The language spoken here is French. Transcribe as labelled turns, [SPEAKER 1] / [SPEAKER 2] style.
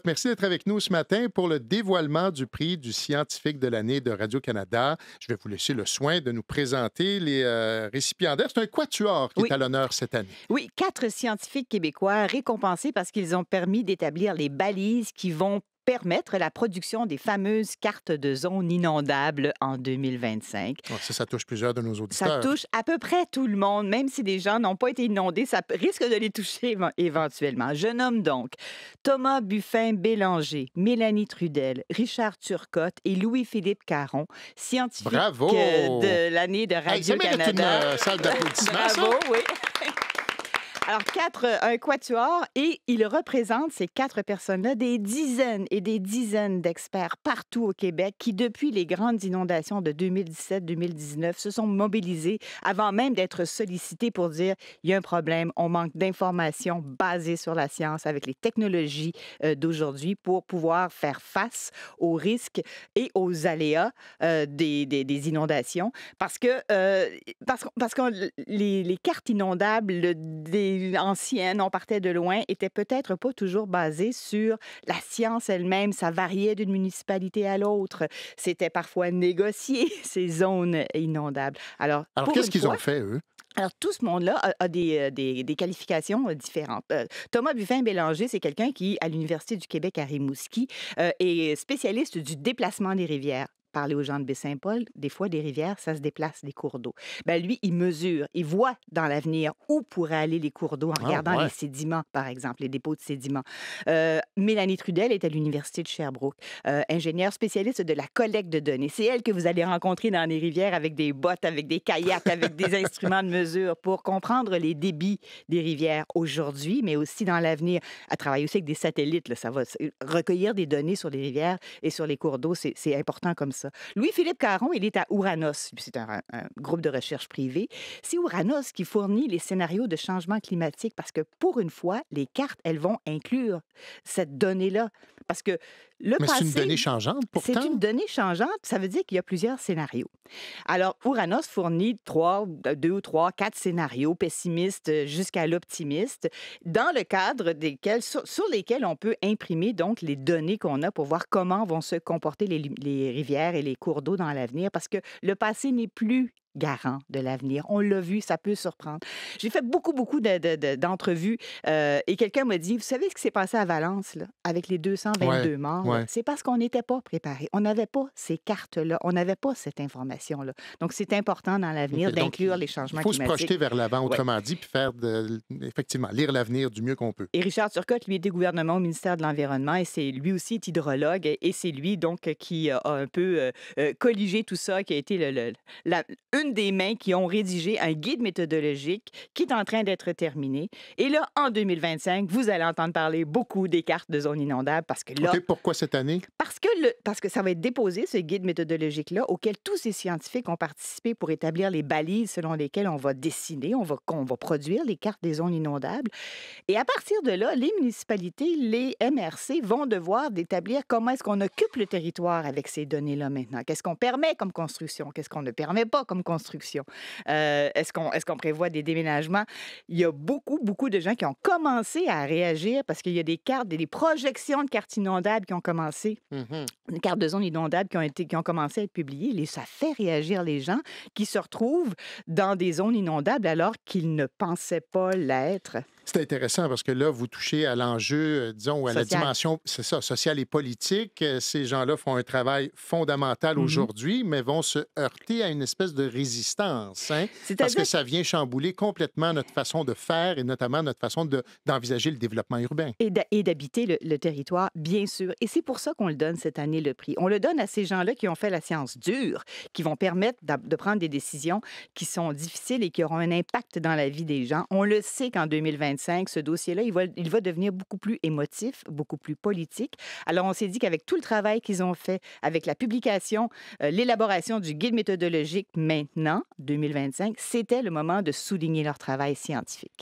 [SPEAKER 1] Merci d'être avec nous ce matin pour le dévoilement du prix du scientifique de l'année de Radio-Canada. Je vais vous laisser le soin de nous présenter les récipiendaires. C'est un quatuor qui est
[SPEAKER 2] Oui,
[SPEAKER 1] à l'honneur cette année.
[SPEAKER 2] oui, 4 scientifiques québécois récompensés parce qu'ils ont permis d'établir les balises qui vont permettre la production des fameuses cartes de zone inondables en 2025.
[SPEAKER 1] Ouais, ça touche plusieurs de nos
[SPEAKER 2] Ça
[SPEAKER 1] auditeurs.
[SPEAKER 2] touche à peu près tout le monde, même si des gens n'ont pas été inondés, ça risque de les toucher éventuellement. Je nomme donc Thomas Buffin-Bélanger, Mélanie Trudel, Richard Turcotte et Louis-Philippe Caron, scientifiques
[SPEAKER 1] Bravo!
[SPEAKER 2] de l'année de
[SPEAKER 1] Hey, ça mérite une
[SPEAKER 2] Radio-Canada.
[SPEAKER 1] salle d'applaudissements, ça.
[SPEAKER 2] Bravo, oui. Alors, un quatuor, et ils représentent, ces 4 personnes-là, des dizaines et des dizaines d'experts partout au Québec qui, depuis les grandes inondations de 2017-2019, se sont mobilisés avant même d'être sollicités pour dire il y a un problème, on manque d'informations basées sur la science avec les technologies d'aujourd'hui pour pouvoir faire face aux risques et aux aléas des inondations. Parce que les cartes inondables des anciennes, on partait de loin, étaient peut-être pas toujours basées sur la science elle-même. Ça variait d'une municipalité à l'autre. C'était parfois négocié, ces zones inondables. Alors,
[SPEAKER 1] Alors,
[SPEAKER 2] pour
[SPEAKER 1] qu'est-ce
[SPEAKER 2] une
[SPEAKER 1] qu'ils ont
[SPEAKER 2] fois,
[SPEAKER 1] fait, eux?
[SPEAKER 2] alors, tout ce monde-là a des qualifications différentes. Thomas Buffin-Bélanger, c'est quelqu'un qui, à l'Université du Québec à Rimouski, est spécialiste du déplacement des rivières. Parler aux gens de Baie-Saint-Paul, des fois, des rivières, ça se déplace, des cours d'eau. Ben, lui, il mesure, il voit dans l'avenir où pourraient aller les cours d'eau en
[SPEAKER 1] Ah,
[SPEAKER 2] regardant les
[SPEAKER 1] ouais.
[SPEAKER 2] sédiments, par exemple, les dépôts de sédiments. Mélanie Trudel est à l'Université de Sherbrooke, ingénieure spécialiste de la collecte de données. C'est elle que vous allez rencontrer dans les rivières avec des bottes, avec des kayaks, avec des instruments de mesure pour comprendre les débits des rivières aujourd'hui, mais aussi dans l'avenir. Elle travaille aussi avec des satellites. Là, ça va recueillir des données sur les rivières et sur les cours d'eau. C'est important comme ça. Louis-Philippe Caron, il est à Ouranos. C'est un groupe de recherche privé. C'est Ouranos qui fournit les scénarios de changement climatique parce que, pour une fois, les cartes, elles vont inclure cette donnée-là. Parce que le
[SPEAKER 1] Mais c'est une donnée
[SPEAKER 2] passé,
[SPEAKER 1] changeante,
[SPEAKER 2] c'est
[SPEAKER 1] pourtant.
[SPEAKER 2] une donnée changeante. Ça veut dire qu'il y a plusieurs scénarios. Alors, Ouranos fournit 2 ou 3, 4 scénarios pessimistes jusqu'à l'optimiste, dans le cadre sur lesquels on peut imprimer donc les données qu'on a pour voir comment vont se comporter les rivières et les cours d'eau dans l'avenir, parce que le passé n'est plus garant de l'avenir. On l'a vu, ça peut surprendre. J'ai fait beaucoup d'entrevues et quelqu'un m'a dit, vous savez ce qui s'est passé à Valence, là, avec les
[SPEAKER 1] Ouais,
[SPEAKER 2] 222 morts? Là?
[SPEAKER 1] ouais.
[SPEAKER 2] C'est parce qu'on n'était pas préparé. On n'avait pas ces cartes-là. On n'avait pas cette information-là. Donc, c'est important dans l'avenir
[SPEAKER 1] OK, donc,
[SPEAKER 2] d'inclure les
[SPEAKER 1] il
[SPEAKER 2] changements
[SPEAKER 1] faut se projeter
[SPEAKER 2] climatiques.
[SPEAKER 1] vers l'avant,
[SPEAKER 2] Ouais.
[SPEAKER 1] autrement dit, puis effectivement, lire l'avenir du mieux qu'on peut.
[SPEAKER 2] Et Richard Turcotte, lui, était gouvernement au ministère de l'Environnement et lui aussi est hydrologue et c'est lui donc qui a un peu colligé tout ça, qui a été une des mains qui ont rédigé un guide méthodologique qui est en train d'être terminé. Et là, en 2025, vous allez entendre parler beaucoup des cartes de zones inondables parce que là,
[SPEAKER 1] OK, pourquoi cette année?
[SPEAKER 2] parce que ça va être déposé, ce guide méthodologique-là, auquel tous ces scientifiques ont participé pour établir les balises selon lesquelles on va dessiner, on va produire les cartes des zones inondables. Et à partir de là, les municipalités, les MRC vont devoir établir comment est-ce qu'on occupe le territoire avec ces données-là maintenant. Qu'est-ce qu'on permet comme construction? Qu'est-ce qu'on ne permet pas comme construction? Est-ce qu'on prévoit des déménagements? Il y a beaucoup de gens qui ont commencé à réagir parce qu'il y a des cartes, des projections de cartes inondables qui ont commencé,
[SPEAKER 1] Mhm.
[SPEAKER 2] des cartes de zones inondables qui ont commencé à être publiées. Ça fait réagir les gens qui se retrouvent dans des zones inondables alors qu'ils ne pensaient pas l'être.
[SPEAKER 1] C'est intéressant parce que là, vous touchez à l'enjeu, disons, ou à la
[SPEAKER 2] Social.
[SPEAKER 1] dimension, c'est ça, sociale et politique. Ces gens-là font un travail fondamental
[SPEAKER 2] Mhm.
[SPEAKER 1] aujourd'hui, mais vont se heurter à une espèce de résistance, hein, parce
[SPEAKER 2] C'est-à-dire
[SPEAKER 1] que ça vient chambouler complètement notre façon de faire et notamment notre façon d'envisager le développement urbain.
[SPEAKER 2] et d'habiter le territoire, bien sûr. Et c'est pour ça qu'on le donne cette année, le prix. On le donne à ces gens-là qui ont fait la science dure, qui vont permettre de prendre des décisions qui sont difficiles et qui auront un impact dans la vie des gens. On le sait qu'en 2025, ce dossier-là, il va devenir beaucoup plus émotif, beaucoup plus politique. Alors, on s'est dit qu'avec tout le travail qu'ils ont fait, avec la publication, l'élaboration du guide méthodologique maintenant, 2025, c'était le moment de souligner leur travail scientifique.